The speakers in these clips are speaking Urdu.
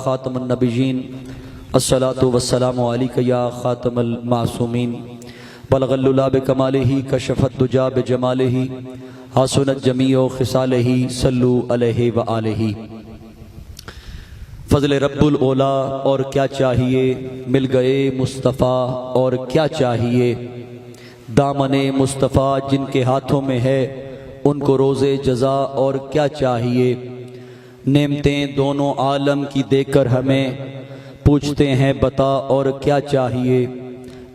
خاتم النبیین الصلاۃ والسلام علیک یا خاتم المعصومین بلغ اللہ بکمالہ کشف الدجی بجمالہ حسنت جمیع خصالہ صلو علیہ وآلہ۔ فضل رب الاولا اور کیا چاہیے، مل گئے مصطفیٰ اور کیا چاہیے، دامن مصطفیٰ جن کے ہاتھوں میں ہے ان کو روز جزا اور کیا چاہیے، نعمتیں دونوں عالم کی دے کر ہمیں پوچھتے ہیں بتا اور کیا چاہیے،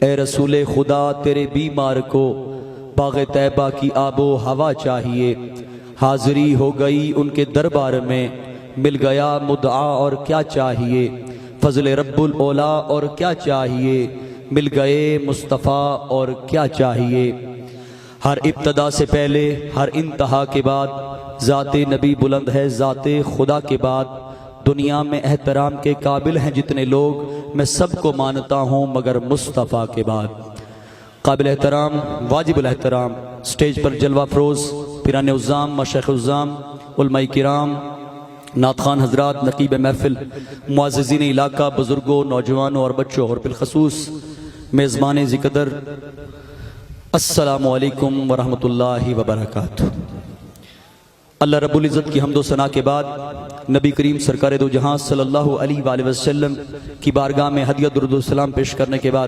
اے رسول خدا تیرے بیمار کو باغ طیبہ کی آب و ہوا چاہیے، حاضری ہو گئی ان کے دربار میں مل گیا مدعا اور کیا چاہیے، فضل رب الاولا اور کیا چاہیے، مل گئے مصطفیٰ اور کیا چاہیے۔ ہر ابتدا سے پہلے ہر انتہا کے بعد ذات نبی بلند ہے، ذات خدا کے بعد دنیا میں احترام کے قابل ہیں جتنے لوگ، میں سب کو مانتا ہوں مگر مصطفیٰ کے بعد۔ قابل احترام، واجب الاحترام، سٹیج پر جلوہ فروز، پیران عظام، مشائخ عظام، علماء کرام، نعت خوان حضرات، نقیب محفل، معززین علاقہ، بزرگوں، نوجوانوں اور بچوں، اور بالخصوص میزبان ذکر، السلام علیکم ورحمۃ اللہ وبرکاتہ۔ اللہ رب العزت کی حمد و ثنا کے بعد نبی کریم سرکار دو جہاں صلی اللہ علیہ وآلہ وسلم کی بارگاہ میں ہدیہ درود و سلام پیش کرنے کے بعد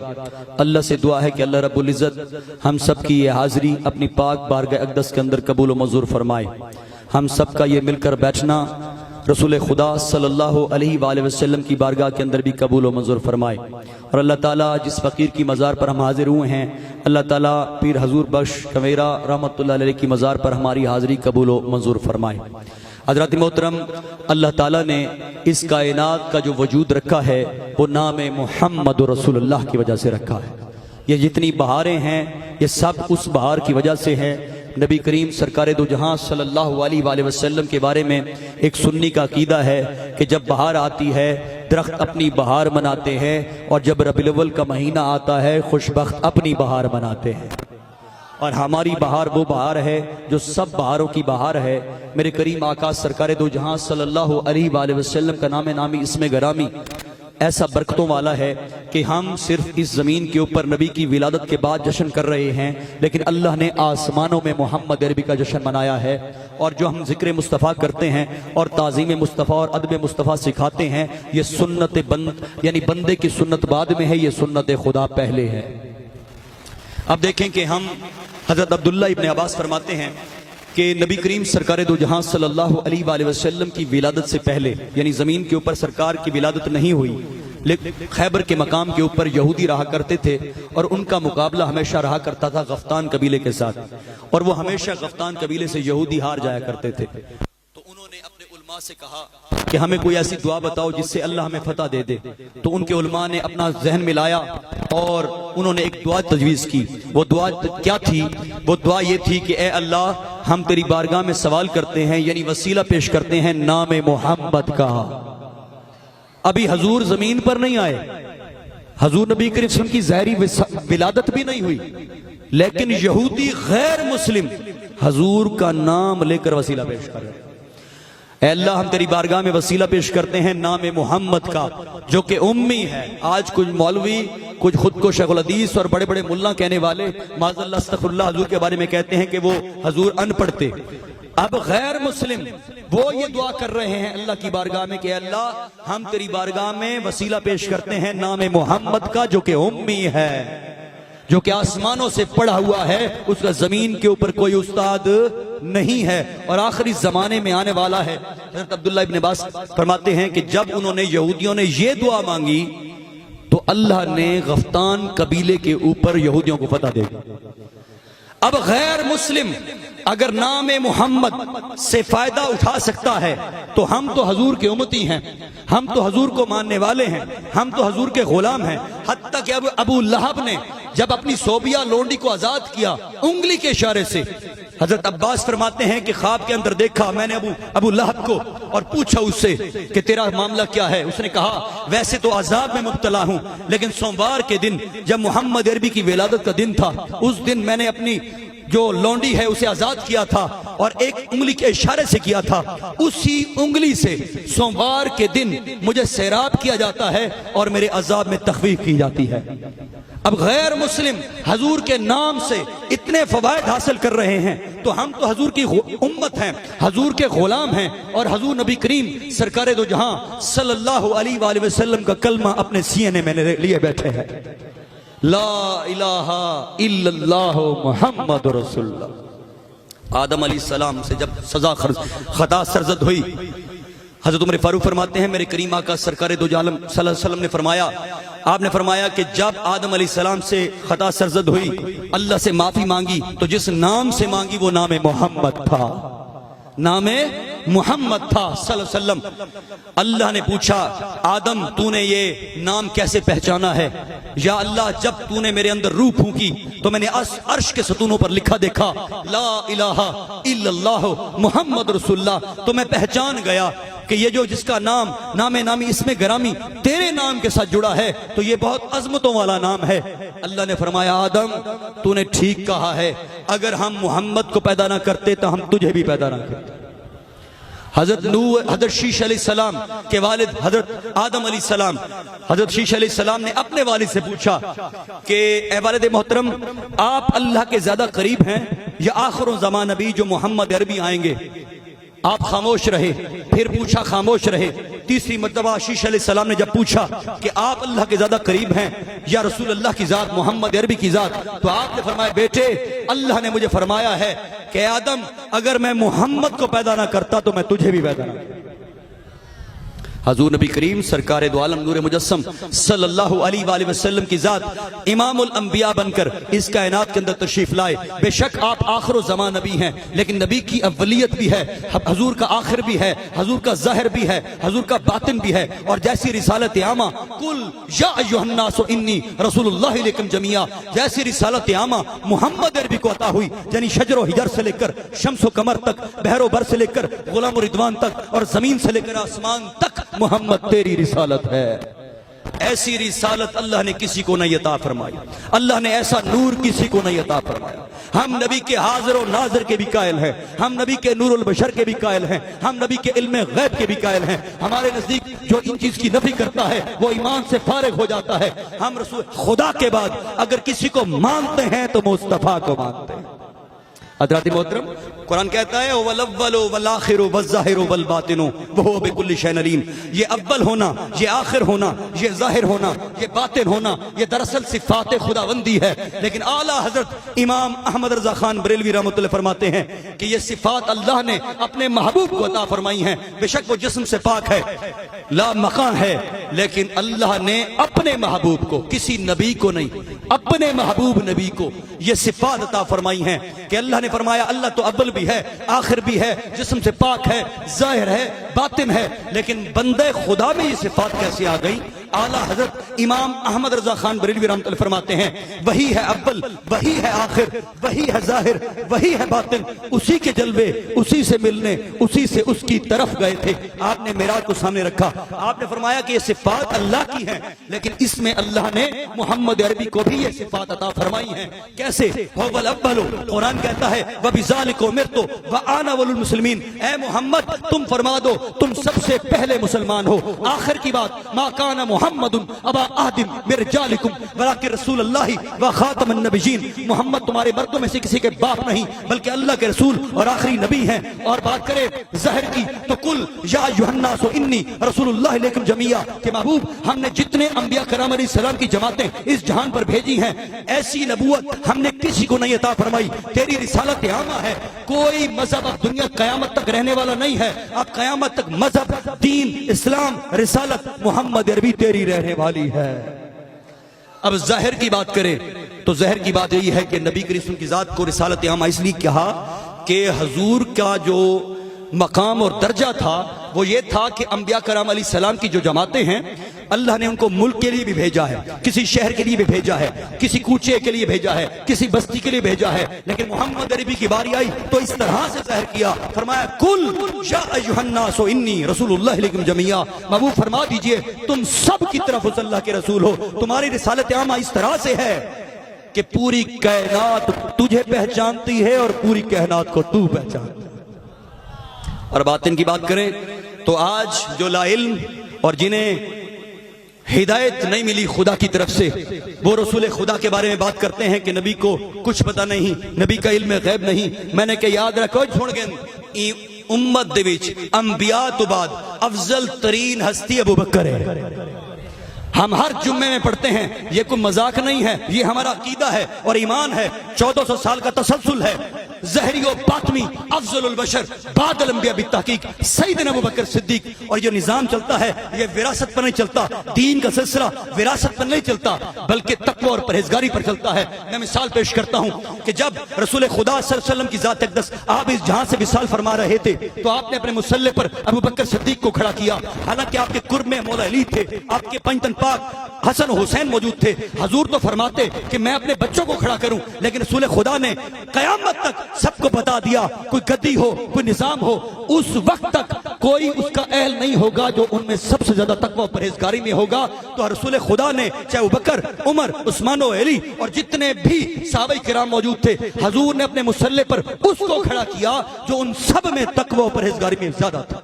اللہ سے دعا ہے کہ اللہ رب العزت ہم سب کی یہ حاضری اپنی پاک بارگاہ اقدس کے اندر قبول و منظور فرمائے۔ ہم سب کا یہ مل کر بیٹھنا رسول خدا صلی اللہ علیہ وآلہ وسلم کی بارگاہ کے اندر بھی قبول و منظور فرمائے، اور اللہ تعالیٰ جس فقیر کی مزار پر ہم حاضر ہوئے ہیں اللہ تعالیٰ پیر حضور بخش کمیرہ رحمۃ اللہ علیہ کی مزار پر ہماری حاضری قبول و منظور فرمائے۔ حضرات محترم، اللہ تعالیٰ نے اس کائنات کا جو وجود رکھا ہے وہ نام محمد رسول اللہ کی وجہ سے رکھا ہے۔ یہ جتنی بہاریں ہیں یہ سب اس بہار کی وجہ سے ہے۔ نبی کریم سرکار دو جہاں صلی اللہ علیہ وآلہ وسلم کے بارے میں ایک سنی کا عقیدہ ہے کہ جب بہار آتی ہے درخت اپنی بہار مناتے ہیں، اور جب ربیع الاول کا مہینہ آتا ہے خوشبخت اپنی بہار مناتے ہیں، اور ہماری بہار وہ بہار ہے جو سب بہاروں کی بہار ہے۔ میرے کریم آقا سرکار دو جہاں صلی اللہ علیہ وآلہ وسلم کا نام نامی اسم گرامی ایسا برکتوں والا ہے کہ ہم صرف اس زمین کے اوپر نبی کی ولادت کے بعد جشن کر رہے ہیں، لیکن اللہ نے آسمانوں میں محمد عربی کا جشن منایا ہے، اور جو ہم ذکر مصطفیٰ کرتے ہیں اور تعظیم مصطفیٰ اور ادب مصطفیٰ سکھاتے ہیں یہ سنت یعنی بندے کی سنت بعد میں ہے، یہ سنت خدا پہلے ہے۔ اب دیکھیں کہ ہم حضرت عبداللہ ابن عباس فرماتے ہیں کہ نبی کریم سرکار دو جہاں صلی اللہ علیہ وآلہ وسلم کی ولادت سے پہلے یعنی زمین کے اوپر سرکار کی ولادت نہیں ہوئی، لیکن خیبر کے مقام کے اوپر یہودی رہا کرتے تھے، اور ان کا مقابلہ ہمیشہ رہا کرتا تھا غفتان قبیلے کے ساتھ، اور وہ ہمیشہ غفتان قبیلے سے یہودی ہار جایا کرتے تھے۔ تو انہوں نے اپنے علماء سے کہا کہ ہمیں کوئی ایسی دعا بتاؤ جس سے اللہ ہمیں فتح دے دے۔ تو ان کے علماء نے اپنا ذہن ملایا اور انہوں نے ایک دعا تجویز کی۔ وہ دعا کیا تھی؟ وہ دعا یہ تھی کہ اے اللہ ہم تیری بارگاہ میں سوال کرتے ہیں، یعنی وسیلہ پیش کرتے ہیں نام محمد کا۔ ابھی حضور زمین پر نہیں آئے، حضور نبی کریم صلی اللہ علیہ وسلم کی ظاہری ولادت بھی نہیں ہوئی، لیکن یہودی غیر مسلم حضور کا نام لے کر وسیلہ پیش کر رہے ہیں۔ اے اللہ ہم تیری بارگاہ میں وسیلہ پیش کرتے ہیں نام محمد کا جو کہ امی ہے۔ آج کچھ مولوی کچھ خود کو شیخ الحدیث اور بڑے بڑے ملا کہنے والے معاذ اللہ استغفر اللہ حضور کے بارے میں کہتے ہیں کہ وہ حضور ان پڑھ تھے۔ اب غیر مسلم وہ یہ دعا کر رہے ہیں اللہ کی بارگاہ میں کہ اے اللہ ہم تیری بارگاہ میں وسیلہ پیش کرتے ہیں نام محمد کا جو کہ امی ہے، جو کہ آسمانوں سے پڑھا ہوا ہے، اس کا زمین کے اوپر کوئی استاد نہیں ہے، اور آخری زمانے میں آنے والا ہے۔ حضرت عبداللہ ابن عباس فرماتے ہیں کہ جب انہوں نے یہودیوں نے یہ دعا مانگی تو اللہ نے غفتان قبیلے کے اوپر یہودیوں کو فتح دے دی۔ اب غیر مسلم اگر نام محمد سے فائدہ اٹھا سکتا ہے تو ہم تو حضور کے امتی ہیں، ہم تو حضور کو ماننے والے ہیں، ہم تو حضور کے غلام ہیں۔ حتیٰ کہ ابو لہب نے جب اپنی صوبیہ لونڈی کو آزاد کیا انگلی کے اشارے سے، حضرت عباس فرماتے ہیں کہ خواب کے اندر دیکھا میں نے ابو لہب کو اور پوچھا اس سے کہ تیرا معاملہ کیا ہے؟ اس نے کہا ویسے تو عذاب میں مبتلا ہوں، لیکن سوموار کے دن جب محمد عربی کی ولادت کا دن تھا اس دن میں نے اپنی جو لونڈی ہے اسے آزاد کیا تھا اور ایک انگلی کے اشارے سے کیا تھا، اسی انگلی سے سوموار کے دن مجھے سیراب کیا جاتا ہے اور میرے عذاب میں تخفیف کی جاتی ہے۔ اب غیر مسلم حضور کے نام سے اتنے فوائد حاصل کر رہے ہیں تو ہم تو حضور کی امت ہیں، حضور کے غلام ہیں، اور حضور نبی کریم سرکار دو جہاں صلی اللہ علیہ وآلہ وسلم کا کلمہ اپنے سینے میں لیے بیٹھے ہیں، لا الہ الا اللہ محمد رسول اللہ۔ آدم علیہ السلام سے جب سزا خطا سرزد ہوئی، حضرت عمر فاروق فرماتے ہیں میرے کریم آقا سرکار دو عالم صلی اللہ علیہ وسلم نے فرمایا، آپ نے فرمایا کہ جب آدم علیہ السلام سے خطا سرزد ہوئی، اللہ سے معافی مانگی تو جس نام سے مانگی وہ نام محمد تھا، نام محمد تھا صلی اللہ علیہ وسلم۔ اللہ نے پوچھا آدم تو نے یہ نام کیسے پہچانا ہے؟ یا اللہ جب تو نے میرے اندر روح پھونکی تو میں نے عرش کے ستونوں پر لکھا دیکھا لا الہ الا اللہ محمد رسول اللہ، تو میں پہچان گیا کہ یہ جو جس کا نام نامی اسم گرامی تیرے نام کے ساتھ جڑا ہے تو یہ بہت عظمتوں والا نام ہے۔ اللہ نے فرمایا آدم تو نے ٹھیک کہا ہے، اگر ہم محمد کو پیدا نہ کرتے تو ہم تجھے بھی پیدا نہ کرتے۔ حضرت شیش علیہ السلام کے والد حضرت آدم علیہ السلام، حضرت شیش علیہ السلام نے اپنے والد سے پوچھا کہ اے والد محترم آپ اللہ کے زیادہ قریب ہیں یا آخر الزمان نبی جو محمد عربی آئیں گے؟ آپ خاموش رہے، پھر پوچھا خاموش رہے، تیسری مرتبہ شیش علیہ السلام نے جب پوچھا کہ آپ اللہ کے زیادہ قریب ہیں یا رسول اللہ کی ذات محمد عربی کی ذات، تو آپ نے فرمایا بیٹے اللہ نے مجھے فرمایا ہے کہ آدم اگر میں محمد کو پیدا نہ کرتا تو میں تجھے بھی پیدا نہ کرتا۔ حضور نبی کریم سرکار دو عالم نور مجسم صلی اللہ علیہ وآلہ وسلم کی ذات امام الانبیاء بن کر اس کائنات کے اندر تشریف لائے۔ بے شک آپ آخر الزمان نبی ہیں، لیکن نبی کی اولیت بھی ہے، حضور کا آخر بھی ہے، حضور کا ظاہر بھی ہے، حضور کا باطن بھی ہے، اور جیسی رسالت عامہ قل یا ایھا الناس انی رسول اللہ الیکم جمیعا، جیسی رسالت عامہ محمد عربی کو عطا ہوئی، یعنی شجر و حجر سے لے کر شمس و قمر تک، بحر و بر سے لے کر غلام و رضوان تک، اور زمین سے لے کر آسمان تک محمد تیری رسالت ہے۔ ایسی رسالت اللہ نے کسی کو نہیں عطا فرمائی، اللہ نے ایسا نور کسی کو نہیں عطا فرمایا۔ ہم نبی کے حاضر و ناظر کے بھی قائل ہیں، ہم نبی کے نور البشر کے بھی قائل ہیں، ہم نبی کے علم غیب کے بھی قائل ہیں۔ ہمارے نزدیک جو ان چیز کی نفی کرتا ہے وہ ایمان سے فارغ ہو جاتا ہے۔ ہم رسول خدا کے بعد اگر کسی کو مانتے ہیں تو مصطفیٰ کو مانتے ہیں۔ حضرات محترم قرآن کہتا ہے وَالْأَوَّلُ وَالْآخِرُ وَالظَّاهِرُ وَالْبَاطِنُ وَهُوَ بِكُلِّ شَيْءٍ عَلِيمٌ۔ یہ اول ہونا، یہ آخر ہونا، یہ ظاہر ہونا، یہ باطن ہونا، یہ دراصل صفات خداوندی ہے، لیکن اعلیٰ حضرت امام احمد رضا خان بریلوی رحمۃ اللہ فرماتے ہیں کہ یہ صفات اللہ نے اپنے محبوب کو عطا فرمائی ہیں۔ بے شک وہ جسم سے پاک ہے، لا مکان ہے، لیکن اللہ نے اپنے محبوب کو، کسی نبی کو نہیں، اپنے محبوب نبی کو یہ صفات عطا فرمائی ہیں کہ اللہ نے فرمایا اللہ تو اول بھی ہے، آخر بھی ہے، جسم سے پاک ہے، ظاہر ہے، باطن ہے، لیکن بندے خدا میں یہ صفات کیسے آ گئی؟ اعلیٰ حضرت امام احمد رضا خان بریلوی رحمۃ اللہ فرماتے ہیں وہی ہے اول، وہی ہے آخر، وہی ہے ظاہر، وہی ہے باطن، اسی کے جلوے اسی سے ملنے، اسی سے اس کی طرف گئے تھے۔ آپ نے معراج کو سامنے رکھا، آپ نے فرمایا کہ یہ صفات اللہ کی ہیں، لیکن اس میں اللہ نے محمد عربی کو بھی یہ صفات عطا فرمائی ہیں۔ کیسے؟ هو الاول، قرآن کہتا ہے وَبِذَلِكَ أُمِرْتُ وَأَنَا أَوَّلُ الْمُسْلِمِينَ، اے محمد تم فرما دو تم سب سے پہلے مسلمان ہو۔ آخر کی بات ما کان محمد ابا احد من رجالکم ولکن رسول اللہ و خاتم النبیین، محمد تمہارے مردوں میں سے کسی کے باپ نہیں بلکہ اللہ کے رسول اور آخری نبی ہیں۔ اور بات کرے ظاہر کی تو قل یا ایھا الناس انی رسول اللہ الیکم جمیعا، کہ محبوب ہم نے جتنے انبیاء کرام علیہ السلام کی جماعتیں اس جہان پر بھیجی ہیں ایسی نبوت ہم نے کسی کو نہیں عطا فرمائی۔ تیری رسالت عامہ ہے، کوئی مذہب اب دنیا قیامت تک رہنے والا نہیں ہے، اب قیامت تک مذہب، دین، اسلام، رسالت محمد عربی تیری رہنے والی ہے۔ اب ظاہر کی بات کریں تو ظاہر کی بات یہی ہے کہ نبی کریم کی ذات کو رسالت عامہ اس لیے کہا کہ حضور کا جو مقام اور درجہ تھا وہ یہ تھا کہ انبیاء کرام علیہ السلام کی جو جماعتیں ہیں اللہ نے ان کو ملک کے لیے بھی بھیجا ہے، کسی شہر کے لیے بھی بھیجا ہے، کسی کوچے کے لیے بھیجا ہے، کسی بستی کے لیے بھیجا ہے، لیکن محمد عربی کی باری آئی تو اس طرح سے ظاہر کیا، فرمایا کل یا ایھا الناس انی رسول اللہ الیکم جمیعا، محبوب فرما دیجئے تم سب کی طرف اللہ کے رسول ہو، تمہاری رسالت عامہ اس طرح سے ہے کہ پوری کائنات تجھے پہچانتی ہے اور پوری کائنات کو تو پہچانتا ہے۔ اور باطن کی بات کریں تو آج جو لا علم اور جنہیں ہدایت نہیں ملی خدا کی طرف سے، وہ رسول خدا کے بارے میں بات کرتے ہیں کہ نبی کو کچھ پتہ نہیں، نبی کا علم غیب نہیں۔ میں نے کہ یاد رکھو چھوڑ گئے امت دے وچ انبیاء تو بعد افضل ترین ہستی ابو بکر ہے۔ ہم ہر جمعے میں پڑھتے ہیں، یہ کوئی مذاق نہیں ہے، یہ ہمارا عقیدہ ہے اور ایمان ہے۔ 1400 سال کا تسلسل ہے، ظاہری و باطنی افضل البشر بعد الانبیاء بالتحقیق سیدنا ابو بکر صدیق۔ اور یہ نظام چلتا ہے، یہ وراثت پر نہیں چلتا، دین کا سلسلہ وراثت پر نہیں چلتا بلکہ تقوی اور پرہیزگاری پر چلتا ہے۔ میں مثال پیش کرتا ہوں کہ جب رسول خدا صلی اللہ علیہ وسلم کی ذات اقدس آپ اس جہاں سے وصال فرما رہے تھے تو آپ نے اپنے مصلی پر ابو بکر صدیق کو کھڑا کیا، حالانکہ آپ کے قرب میں مولا علی تھے، آپ کے پنجتن پاک حسن و حسین موجود تھے۔ حضور تو فرماتے کہ میں اپنے بچوں کو کھڑا کروں، لیکن رسول خدا نے قیامت تک سب کو بتا دیا، کوئی گدی ہو کوئی نظام ہو، اس وقت تک کوئی اس کا اہل نہیں ہوگا جو ان میں سب سے زیادہ تقوی و پرہیزگاری میں ہوگا۔ تو رسول خدا نے چاہے ابوبکر، عمر، عثمان و علی اور جتنے بھی صحابہ کرام موجود تھے، حضور نے اپنے مصلی پر اس کو کھڑا کیا جو ان سب میں تقوی و پرہیزگاری میں زیادہ تھا،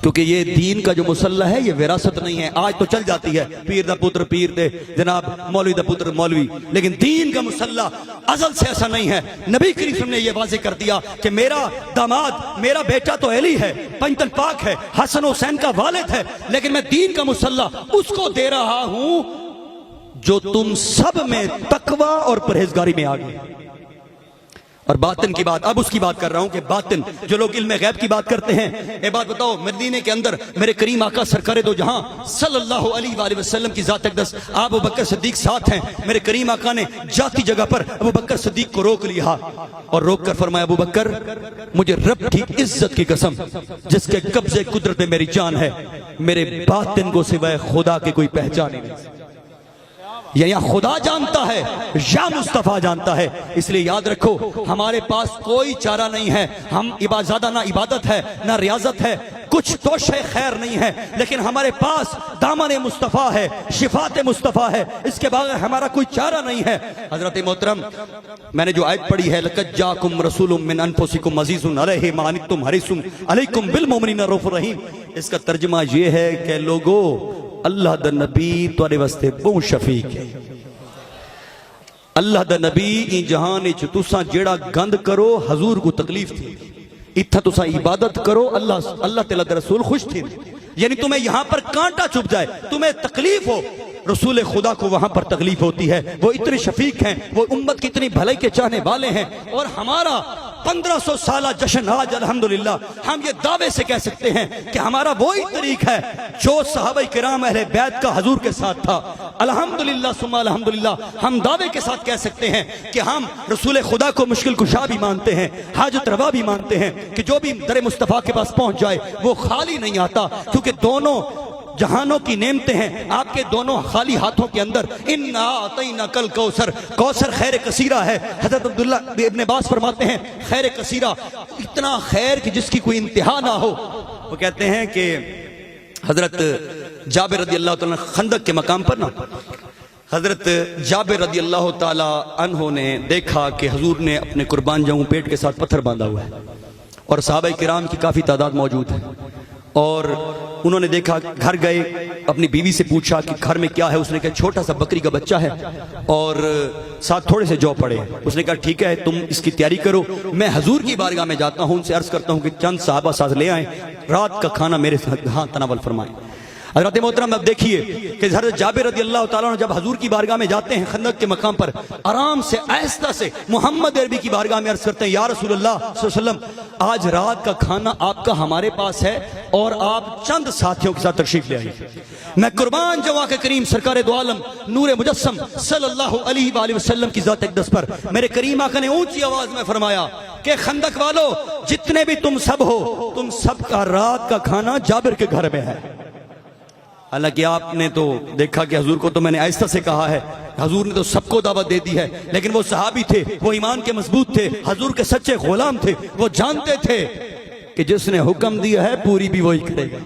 کیونکہ یہ دین کا جو مسلح ہے یہ وراثت نہیں ہے۔ آج تو چل جاتی ہے پیر دا پتر پیر دے، جناب مولوی دا پتر مولوی، لیکن دین کا مسلح ازل سے ایسا نہیں ہے۔ نبی کریم صلی اللہ علیہ وسلم نے یہ واضح کر دیا کہ میرا داماد، میرا بیٹا تو علی ہے، پنجتن پاک ہے، حسن حسین کا والد ہے، لیکن میں دین کا مسلح اس کو دے رہا ہوں جو تم سب میں تقوی اور پرہیزگاری میں آگے۔ اور باطن کی بات، اب اس کی بات کر رہا ہوں کہ باطن جو لوگ علم غیب کی بات کرتے ہیں، ایک بات بتاؤ، مدینے کے اندر میرے کریم آقا سرکار دو جہاں صلی اللہ علیہ وآلہ وسلم کی ذات اقدس ابو بکر صدیق ساتھ ہیں۔ میرے کریم آقا نے جاتی جگہ پر ابو بکر صدیق کو روک لیا اور روک کر فرمایا، ابو بکر مجھے رب کی عزت کی قسم جس کے قبضے قدرت میں میری جان ہے، میرے باطن کو سوائے خدا کے کوئی پہچانے نہیں، یا خدا جانتا ہے یا مصطفیٰ جانتا ہے۔ اس لیے یاد رکھو ہمارے پاس کوئی چارہ نہیں ہے، ہم زیادہ نہ عبادت ہے نہ ریاضت ہے، کچھ توشہ خیر نہیں ہے، لیکن ہمارے پاس دامن مصطفیٰ ہے، شفاعت مصطفیٰ ہے، اس کے بغیر ہمارا کوئی چارہ نہیں ہے۔ حضرت محترم، میں نے جو آیت پڑھی ہے لَقَدْ جَاءَكُمْ رَسُولٌ مِّنْ أَنفُسِكُمْ عَزِيزٌ عَلَيْهِ مَا عَنِتُّمْ حَرِيصٌ عَلَيْكُمْ بِالْمُؤْمِنِينَ رَءُوفٌ رَحِيمٌ، اس کا ترجمہ یہ ہے کہ لوگو اللہ دا نبی تواڈے واسطے بہت شفیق ہے۔ اللہ دا نبی ان جہان وچ تساں جیڑا گند کرو حضور کو تکلیف تھی، اتھا تساں عبادت کرو اللہ تعالیٰ دا رسول خوش تھی، یعنی تمہیں یہاں پر کانٹا چپ جائے، تمہیں تکلیف ہو، رسول خدا کو وہاں پر تکلیف ہوتی ہے۔ وہ اتنے شفیق ہیں، وہ امت کی اتنی بھلائی کے چاہنے والے ہیں، اور ہمارا 1500 سالہ جشن آج الحمدللہ ہم یہ دعوے سے کہہ سکتے ہیں کہ ہمارا وہی طریق ہے جو صحابہ کرام اہل بیت کا حضور کے ساتھ تھا۔ الحمدللہ ثم الحمدللہ ہم دعوے کے ساتھ کہہ سکتے ہیں کہ ہم رسول خدا کو مشکل کشا بھی مانتے ہیں، حاجت روا بھی مانتے ہیں، کہ جو بھی در مصطفیٰ کے پاس پہنچ جائے وہ خالی نہیں آتا، کیونکہ دونوں جہانوں کی نعمتیں ہیں آپ کے دونوں خالی ہاتھوں کے اندر۔ اِنَّا أَعْطَيْنَاكَ الْكَوْثَرَ، کوثر خیر کثیرہ ہے۔ حضرت عبداللہ ابن عباس فرماتے ہیں خیر کثیرہ، اتنا خیر کہ جس کی کوئی انتہا نہ ہو۔ وہ کہتے ہیں کہ حضرت جابر رضی اللہ تعالیٰ خندق کے مقام پر نا، حضرت جابر رضی اللہ تعالیٰ عنہ نے دیکھا کہ حضور نے اپنے قربان جاؤں پیٹ کے ساتھ پتھر باندھا ہوا ہے، اور صحابہ کرام کی کافی تعداد موجود ہے، اور انہوں نے دیکھا، گھر گئے، اپنی بیوی سے پوچھا کہ گھر میں کیا ہے، اس نے کہا چھوٹا سا بکری کا بچہ ہے اور ساتھ تھوڑے سے جو پڑے۔ اس نے کہا ٹھیک ہے تم اس کی تیاری کرو، میں حضور کی بارگاہ میں جاتا ہوں، ان سے عرض کرتا ہوں کہ چند صحابہ ساتھ لے آئیں، رات کا کھانا میرے ساتھ ہاں تناول فرمائیں۔ حضرت محترم اب دیکھیے کہ حضرت جابر رضی اللہ تعالیٰ عنہ جب حضور کی بارگاہ میں جاتے ہیں خندق کے مقام پر، آرام سے آہستہ سے محمد عربی کی بارگاہ میں عرض کرتے ہیں یا رسول اللہ صلی اللہ علیہ وسلم آج رات کا کھانا آپ کا ہمارے پاس ہے اور آپ چند ساتھیوں کے ساتھ تشریف لے آئیے۔ میں قربان جوا کے کریم سرکار دو عالم نور مجسم صلی اللہ علیہ وآلہ وسلم کی ذات اقدس پر میرے کریم آقا نے اونچی آواز میں فرمایا کہ خندق والو جتنے بھی تم سب ہو، تم سب کا رات کا کھانا جابر کے گھر میں ہے۔ حالانکہ آپ نے تو دیکھا کہ حضور کو تو میں نے آہستہ سے کہا ہے، حضور نے تو سب کو دعوت دے دی ہے، لیکن وہ صحابی تھے، وہ ایمان کے مضبوط تھے، حضور کے سچے غلام تھے، وہ جانتے تھے کہ جس نے حکم دیا ہے پوری بھی وہی کرے گا۔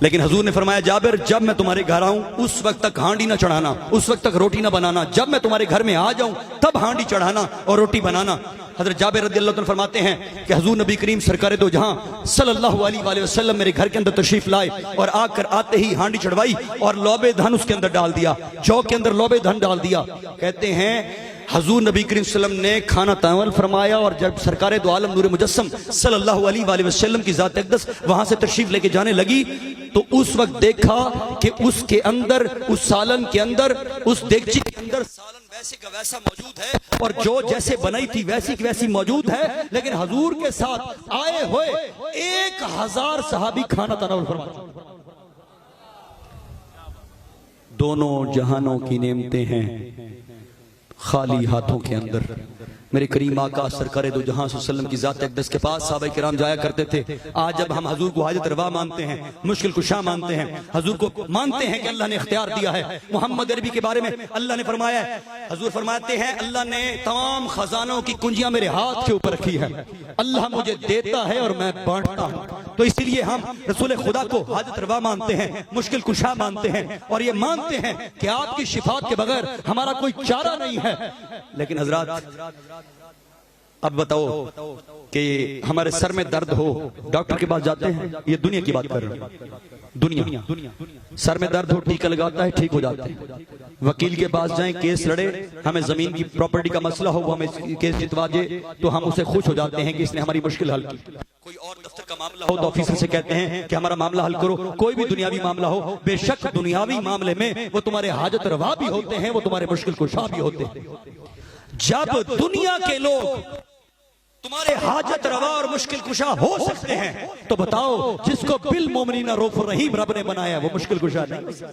لیکن حضور نے فرمایا جابر جب میں تمہارے گھر آؤں اس وقت تک ہانڈی نہ چڑھانا، اس وقت تک روٹی نہ بنانا، جب میں تمہارے گھر میں آ جاؤں تب ہانڈی چڑھانا اور روٹی بنانا۔ حضرت جابر رضی اللہ عنہ فرماتے ہیں کہ حضور نبی کریم سرکار دو جہاں صلی اللہ علیہ وآلہ وسلم میرے گھر کے اندر تشریف لائے اور آ کر آتے ہی ہانڈی چڑھوائی اور لوبے دھن اس کے اندر ڈال دیا، جو کے اندر لوبے دھن ڈال دیا۔ کہتے ہیں حضور نبی کریم صلی اللہ علیہ وسلم نے کھانا تناول فرمایا، اور جب سرکار دو عالم نور مجسم صلی اللہ علیہ وآلہ وسلم کی ذات اقدس وہاں سے تشریف لے کے جانے لگی تو اس وقت دیکھا کہ اس کے اندر، اس سالن کے اندر، اس دیگچی کے اندر سالن ویسے کا ویسا موجود ہے اور جو جیسے بنائی تھی ویسی کی ویسی موجود ہے، لیکن حضور کے ساتھ آئے ہوئے 1000 صحابی کھانا تناول فرمایا۔ دونوں جہانوں کی نعمتیں ہیں خالی ہاتھوں کے اندر۔ میرے کریم آقا سرکار دو جہاں صلی اللہ علیہ وسلم کی ذات اقدس کے پاس صحابہ کرام جایا کرتے تھے۔ آج جب ہم حضور کو حاجت روا مانتے ہیں، مشکل کشا مانتے ہیں، حضور کو مانتے ہیں کہ اللہ نے اختیار دیا ہے۔ محمد عربی کے بارے میں اللہ نے فرمایا ہے، حضور فرماتے ہیں اللہ نے تمام خزانوں کی کنجیاں میرے ہاتھ کے اوپر رکھی ہے، اللہ مجھے دیتا ہے اور میں بانٹتا ہوں۔ تو اسی لیے ہم رسول خدا کو حاجت روا مانتے ہیں، مشکل کشا مانتے ہیں، اور یہ مانتے ہیں کہ آپ کی شفاعت کے بغیر ہمارا کوئی چارہ نہیں ہے۔ لیکن حضرات اب بتاؤ کہ ہمارے سر میں درد ہو ڈاکٹر کے پاس جاتے ہیں، یہ دنیا کی بات کر رہے ہیں، دنیا سر میں درد ہو ٹیکا لگاتا ہے، ٹھیک ہو جاتے ہیں۔ وکیل کے پاس جائیں، کیس لڑے، ہمیں زمین کی پراپرٹی کا مسئلہ ہو، وہ ہمیں کیس جتوا دے تو ہم اسے خوش ہو جاتے ہیں کہ اس نے ہماری مشکل حل کی۔ کوئی اور دفتر کا معاملہ ہو تو آفیسر سے کہتے ہیں کہ ہمارا معاملہ حل کرو۔ کوئی بھی دنیاوی معاملہ ہو، بے شک دنیاوی معاملے میں وہ تمہارے حاجت روا بھی ہوتے ہیں، وہ تمہارے مشکل کشا بھی ہوتے ہیں۔ جب دنیا کے لوگ تمہارے حاجت روا اور مشکل کشا ہو سکتے ہیں تو بتاؤ جس کو بالمومنین رؤوف الرحیم رب نے بنایا وہ مشکل کشا نہیں۔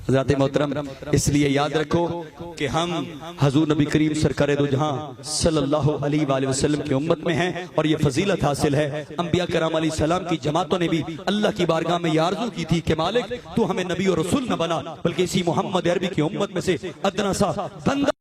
حضرات محترم، اس لیے یاد رکھو کہ ہم حضور نبی کریم سرکار دو جہاں صلی اللہ علیہ وآلہ وسلم کی امت میں ہیں، اور یہ فضیلت حاصل ہے۔ انبیاء کرام علیہ السلام کی جماعتوں نے بھی اللہ کی بارگاہ میں یہ آرزو کی تھی کہ مالک تو ہمیں نبی اور رسول نہ بنا بلکہ اسی محمد عربی کی امت میں سے ادنا سا بندہ